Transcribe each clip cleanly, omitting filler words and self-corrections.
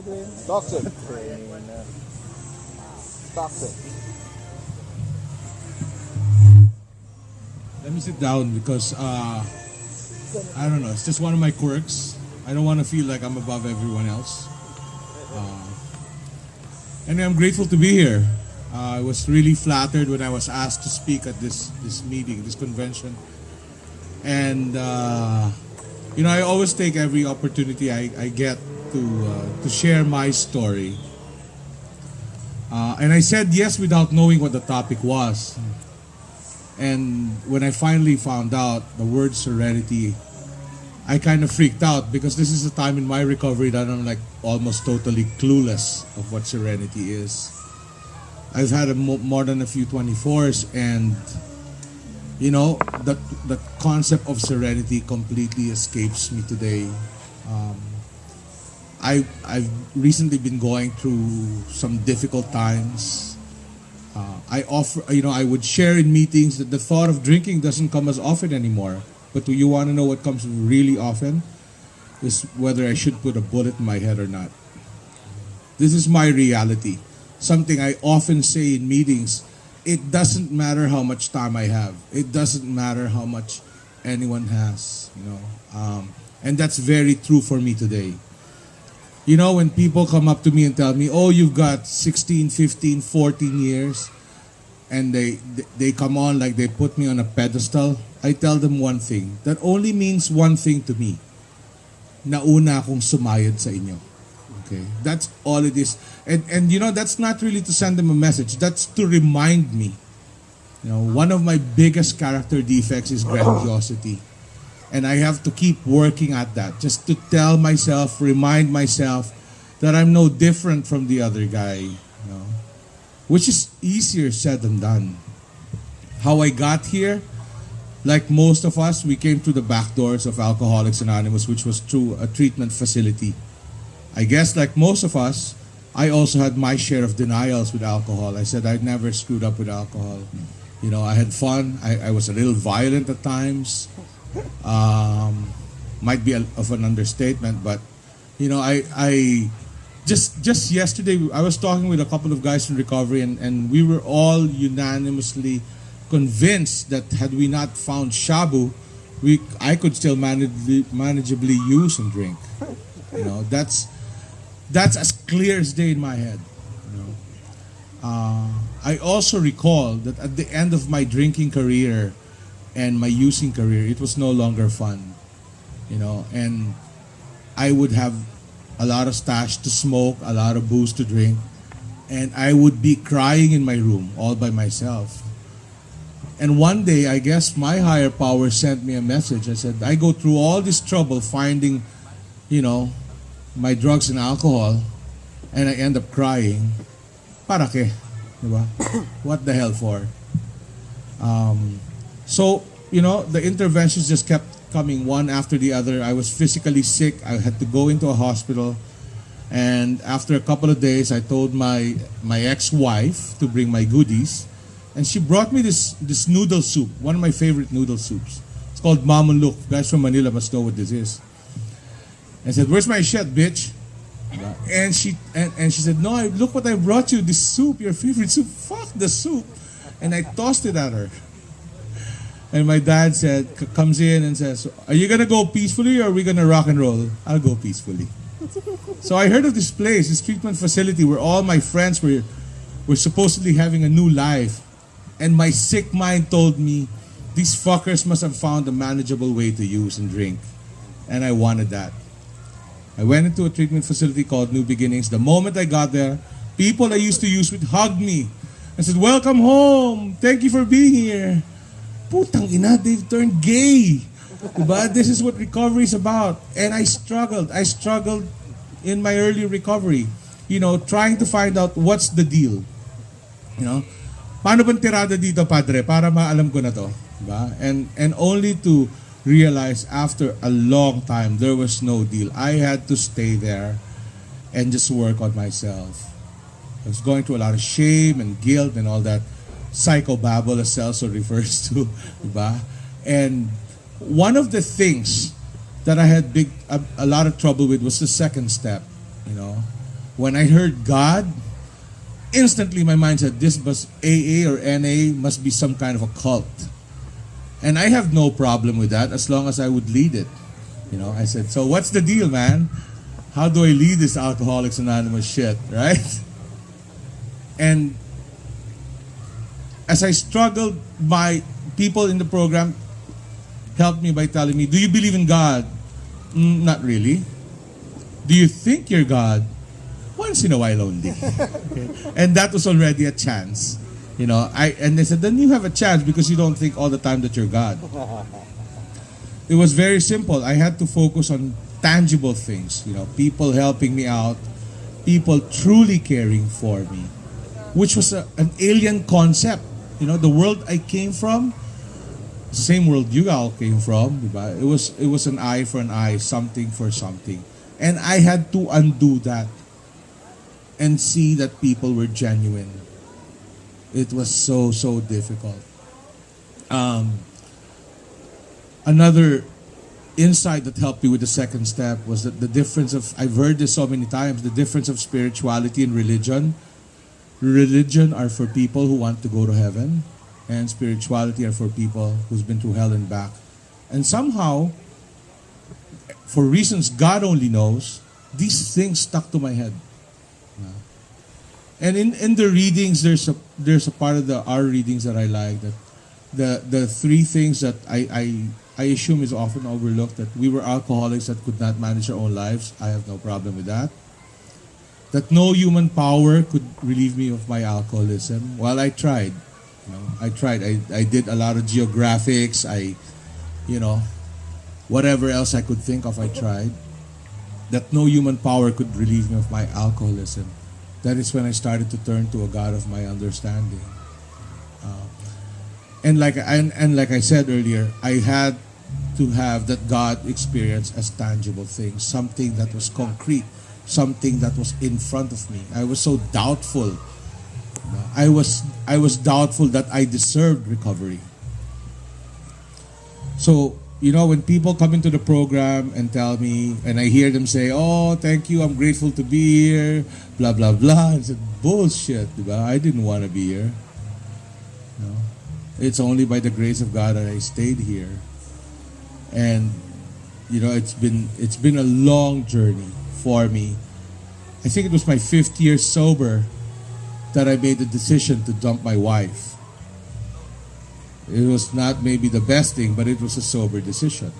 Edwin. Toxic. Toxic. Let me sit down because I don't know. It's just one of my quirks. I don't want to feel like I'm above everyone else. And I'm grateful to be here. I was really flattered when I was asked to speak at this meeting, this convention. And I always take every opportunity I get to share my story. And I said yes without knowing what the topic was. And when I finally found out the word serenity, I kind of freaked out because this is a time in my recovery that I'm like almost totally clueless of what serenity is. I've had more than a few 24s, and the concept of serenity completely escapes me today. I've recently been going through some difficult times. I would share in meetings that the thought of drinking doesn't come as often anymore. But do you want to know what comes really often? Is whether I should put a bullet in my head or not. This is my reality. Something I often say in meetings. It doesn't matter how much time I have. It doesn't matter how much anyone has. And that's very true for me today. When people come up to me and tell me, oh, you've got 16, 15, 14 years, and they come on like they put me on a pedestal, I tell them one thing. That only means one thing to me. Nauna akong sumayad sa inyo. Okay? That's all it is. And that's not really to send them a message. That's to remind me. One of my biggest character defects is grandiosity. And I have to keep working at that, just to tell myself, remind myself that I'm no different from the other guy, which is easier said than done. How I got here, like most of us, we came through the back doors of Alcoholics Anonymous, which was through a treatment facility. I guess like most of us, I also had my share of denials with alcohol. I said I'd never screwed up with alcohol. I had fun. I was a little violent at times. Might be of an understatement, but I just yesterday I was talking with a couple of guys in recovery, and we were all unanimously convinced that had we not found shabu, I could still manageably use and drink. That's as clear as day in my head. I also recall that at the end of my drinking career and my using career, it was no longer fun, and I would have a lot of stash to smoke, a lot of booze to drink, and I would be crying in my room all by myself. And one day, I guess my higher power sent me a message. I said, I go through all this trouble finding, my drugs and alcohol, and I end up crying. Para ke? Diba? What the hell for? So, the interventions just kept coming one after the other. I was physically sick. I had to go into a hospital. And after a couple of days, I told my ex-wife to bring my goodies. And she brought me this noodle soup, one of my favorite noodle soups. It's called Mamuluk. Guys from Manila must know what this is. I said, where's my shit, bitch? And she said, no, look what I brought you, this soup, your favorite soup. Fuck the soup. And I tossed it at her. And my dad comes in and says, are you going to go peacefully or are we going to rock and roll? I'll go peacefully. So I heard of this place, this treatment facility where all my friends were supposedly having a new life. And my sick mind told me, these fuckers must have found a manageable way to use and drink. And I wanted that. I went into a treatment facility called New Beginnings. The moment I got there, people I used to use would hug me and said, welcome home. Thank you for being here. Putang ina, they've turned gay. But this is what recovery is about. And I struggled. I struggled in my early recovery, trying to find out what's the deal. Paano bang tirada dito, Padre, para maalam ko na to? Diba? And only to realize after a long time there was no deal. I had to stay there and just work on myself. I was going through a lot of shame and guilt and all that psychobabble, as Celso refers to, diba? And one of the things that I had a lot of trouble with was the second step. When I heard God, instantly my mind said, this must AA or NA must be some kind of a cult. And I have no problem with that as long as I would lead it. I said, so what's the deal, man? How do I lead this Alcoholics Anonymous shit, right? And as I struggled, my people in the program helped me by telling me, do you believe in God? Not really. Do you think you're God? Once in a while only. Okay. And that was already a chance. And they said, then you have a chance because you don't think all the time that you're God. It was very simple. I had to focus on tangible things, people helping me out, people truly caring for me, which was an alien concept. The world I came from, same world you all came from, diba? It was an eye for an eye, something for something. And I had to undo that and see that people were genuine. It was so difficult. Another insight that helped me with the second step was that the difference of, I've heard this so many times, the difference of spirituality and religion. Religion are for people who want to go to heaven, and spirituality are for people who's been through hell and back. And somehow, for reasons God only knows, these things stuck to my head. And in the readings, there's a part of our readings that I like, that the three things that I assume is often overlooked, that we were alcoholics that could not manage our own lives. I have no problem with that. That no human power could relieve me of my alcoholism. Well, I tried. I tried. I did a lot of geographics. Whatever else I could think of, I tried. That no human power could relieve me of my alcoholism. That is when I started to turn to a God of my understanding. And like I said earlier, I had to have that God experience as tangible things, something that was concrete, something that was in front of me. I was so doubtful. I was doubtful that I deserved recovery. So, when people come into the program and tell me, and I hear them say, oh, thank you, I'm grateful to be here, blah, blah, blah. I said, bullshit, diba? I didn't want to be here. It's only by the grace of God that I stayed here. And, it's been a long journey for me. I think it was my 5th year sober that I made the decision to dump my wife. It was not maybe the best thing, but it was a sober decision.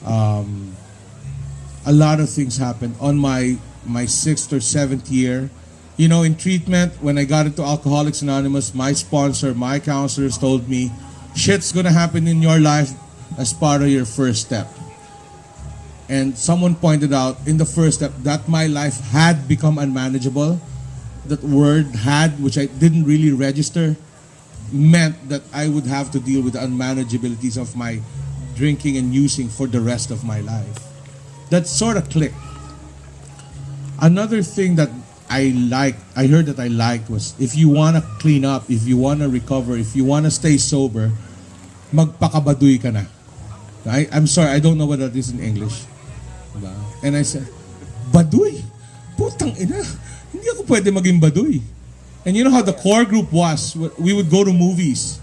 A lot of things happened on my 6th or 7th year. In treatment, when I got into Alcoholics Anonymous, my sponsor, my counselors told me, shit's gonna happen in your life as part of your first step. And someone pointed out in the first step that my life had become unmanageable. That word "had," which I didn't really register, meant that I would have to deal with the unmanageabilities of my drinking and using for the rest of my life. That sort of clicked. Another thing that I heard that I liked was, if you want to clean up, if you want to recover, if you want to stay sober, magpakabaduy ka na. I'm sorry, I don't know what that is in English. And I said, baduy? Putang ina, hindi ako pwede maging baduy. And you know how the core group was? We would go to movies.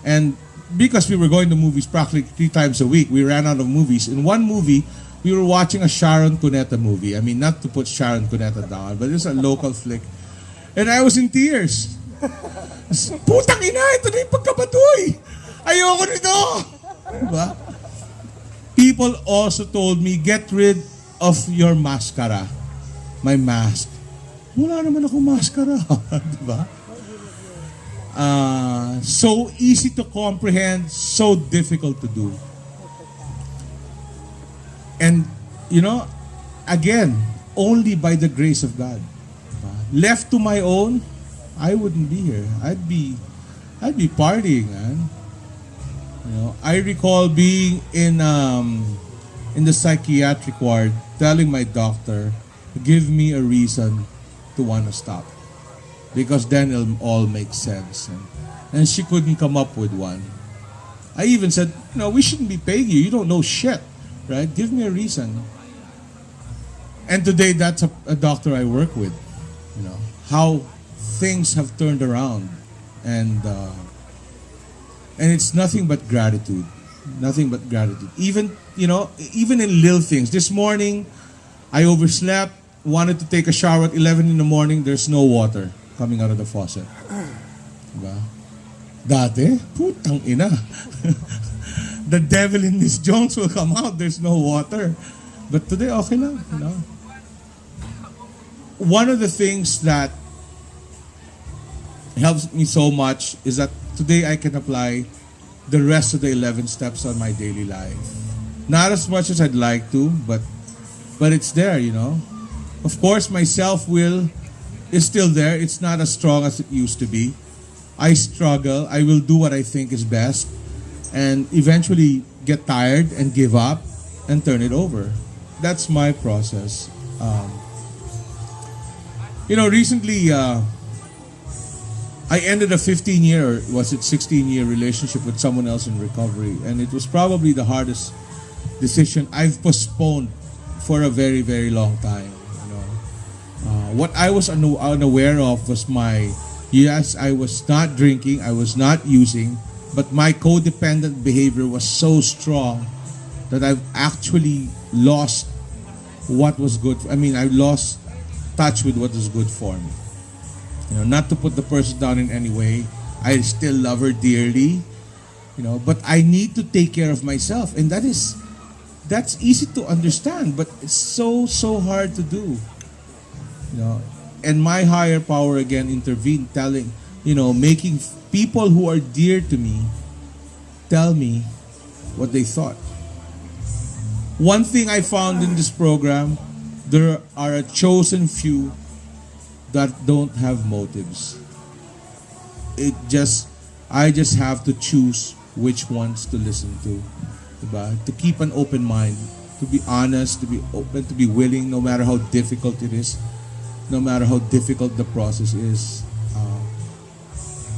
And because we were going to movies practically 3 times a week, we ran out of movies. In one movie, we were watching a Sharon Cuneta movie. I mean, not to put Sharon Cuneta down, but it's a local flick. And I was in tears. Putang ina, ito na yung pagkabatoy. Ayoko nito. Diba? People also told me, get rid of your mascara. My mask. Wala naman akong mascara. Diba? So easy to comprehend, so difficult to do. And, again, only by the grace of God. Left to my own, I wouldn't be here. I'd be partying, man. I recall being in the psychiatric ward, telling my doctor, give me a reason to want to stop, because then it'll all make sense. And she couldn't come up with one. I even said, we shouldn't be paying you. You don't know shit. Right? Give me a reason. And today, that's a doctor I work with. You know how things have turned around, and it's nothing but gratitude, nothing but gratitude. Even even in little things. This morning, I overslept. Wanted to take a shower at 11 in the morning. There's no water coming out of the faucet. Diba? Dati, putang ina. The devil in Miss Jones will come out. There's no water. But today, okay lang. One of the things that helps me so much is that today I can apply the rest of the 11 steps on my daily life. Not as much as I'd like to, but it's there, Of course, my self-will is still there. It's not as strong as it used to be. I struggle. I will do what I think is best and eventually get tired and give up and turn it over. That's my process. Recently, I ended a 15-year, or was it 16-year relationship with someone else in recovery. And it was probably the hardest decision I've postponed for a very, very long time. What I was unaware of was yes, I was not drinking, I was not using, but my codependent behavior was so strong that I've actually lost what was good. I lost touch with what was good for me. Not to put the person down in any way. I still love her dearly, but I need to take care of myself, and that's easy to understand, but it's so hard to do. And my higher power again intervened, making people who are dear to me tell me what they thought. One thing I found in this program, there are a chosen few that don't have motives. I just have to choose which ones to listen to. Diba? To keep an open mind, to be honest, to be open, to be willing, no matter how difficult it is, no matter how difficult the process is.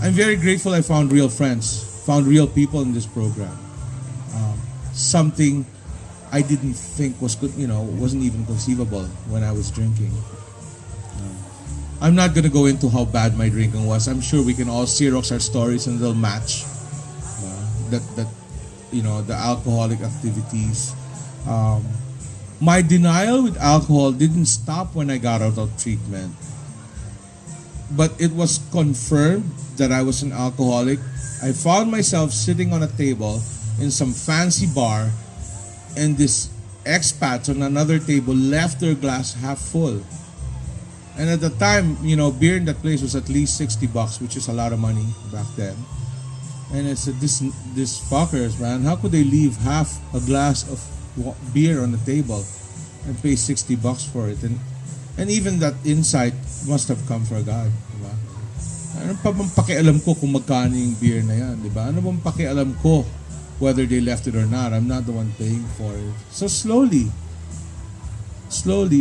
I'm very grateful I found real friends, found real people in this program. Something I didn't think was good, wasn't even conceivable when I was drinking. I'm not going to go into how bad my drinking was. I'm sure we can all Xerox our stories and they'll match the alcoholic activities. My denial with alcohol didn't stop when I got out of treatment. But it was confirmed that I was an alcoholic. I found myself sitting on a table in some fancy bar, and this expats on another table left their glass half full. And at the time, beer in that place was at least $60, which is a lot of money back then. And I said, this fuckers, man, how could they leave half a glass of beer on the table and pay $60 for it? And even that insight must have come from God, diba? Ano pa bang pakialam ko kung magkano yung beer na yan, diba? Ano bang pakialam ko whether they left it or not? I'm not the one paying for it. So slowly,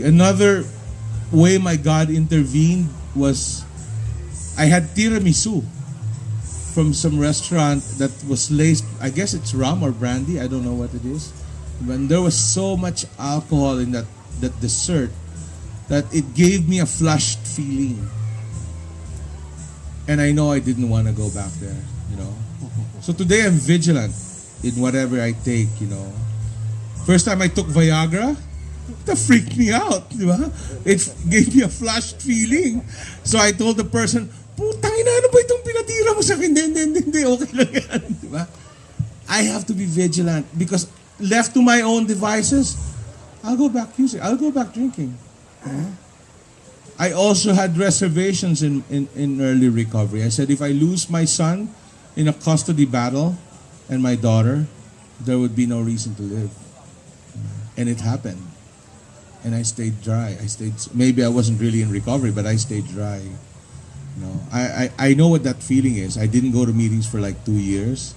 another way my God intervened was I had tiramisu from some restaurant that was laced, I guess it's rum or brandy, I don't know what it is. But there was so much alcohol in that dessert that it gave me a flushed feeling. And I know I didn't want to go back there, So today I'm vigilant in whatever I take, First time I took Viagra, that freaked me out, diba? It gave me a flushed feeling. So I told the person, putang ina, ano ba itong pinatira mo sa akin? Hindi, okay lang yan, diba? I have to be vigilant because left to my own devices, I'll go back using, I'll go back drinking. I also had reservations in early recovery. I said, if I lose my son in a custody battle and my daughter, there would be no reason to live. And it happened. And I stayed dry. Maybe I wasn't really in recovery, but I stayed dry. I know what that feeling is. I didn't go to meetings for like 2 years.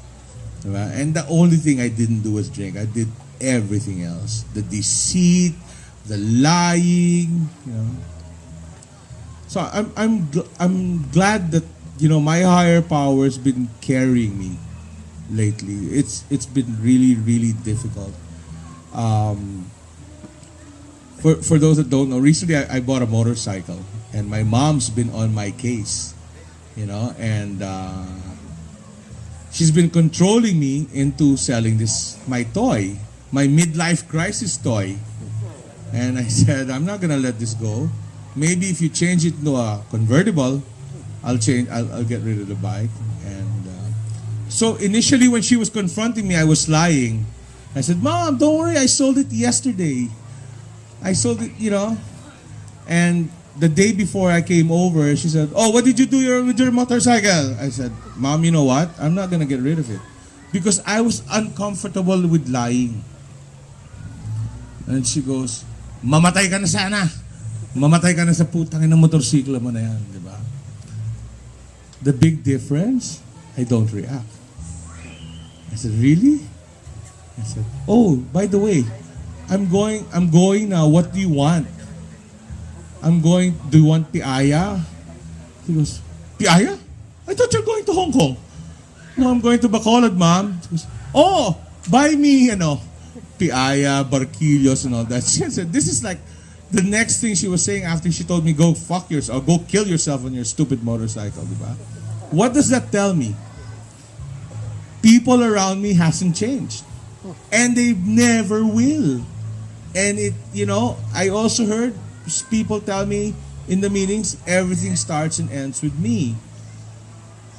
And the only thing I didn't do was drink. I did everything else. The deceit, the lying, So I'm glad that, my higher power has been carrying me lately. It's been really, really difficult. For those that don't know, recently I bought a motorcycle, and my mom's been on my case, and she's been controlling me into selling this my toy, my midlife crisis toy, and I said I'm not gonna let this go. Maybe if you change it into a convertible, I'll get rid of the bike. And so initially when she was confronting me, I was lying. I said, "Mom, don't worry, I sold it yesterday. I sold it, And the day before I came over, she said, "Oh, what did you do with your motorcycle?" I said, "Mom, you know what? I'm not gonna get rid of it." Because I was uncomfortable with lying. And she goes, "Mamatay ka na sana. Mamatay ka na sa putang ng motorsiklo mo na yan." Di ba? The big difference, I don't react. I said, "Really?" I said, "Oh, by the way, I'm going now. What do you want?" "Do you want piaya?" He goes, "Piaya? I thought you're going to Hong Kong." "No, I'm going to Bacolod, Mom." He goes, "Oh, buy me, piaya, barquillos, and all that." She said, this is like the next thing she was saying after she told me, "Go fuck yourself, go kill yourself on your stupid motorcycle." Diba? What does that tell me? People around me hasn't changed. And they never will. And I also heard people tell me in the meetings, everything starts and ends with me.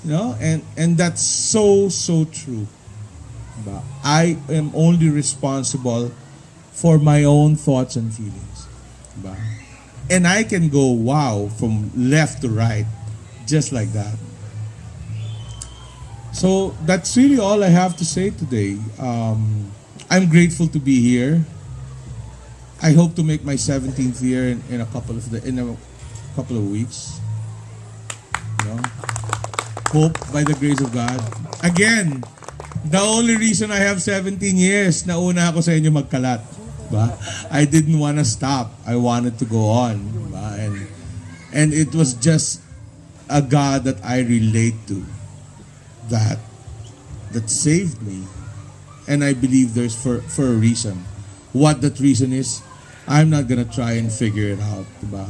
And that's so true. Diba? I am only responsible for my own thoughts and feelings. Diba? And I can go wow from left to right just like that. So that's really all I have to say today. I'm grateful to be here. I hope to make my 17th year in a couple of weeks. Hope by the grace of God. Again, the only reason I have 17 years, nauna ako sa inyo magkalat. Diba? I didn't want to stop. I wanted to go on. Diba? And it was just a God that I relate to that saved me. And I believe there's for a reason. What that reason is, I'm not gonna try and figure it out. Diba?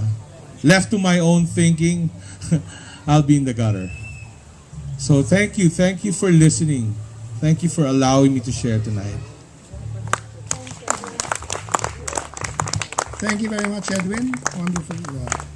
Left to my own thinking, I'll be in the gutter. So thank you for listening. Thank you for allowing me to share tonight. Thank you very much, Edwin. Wonderful.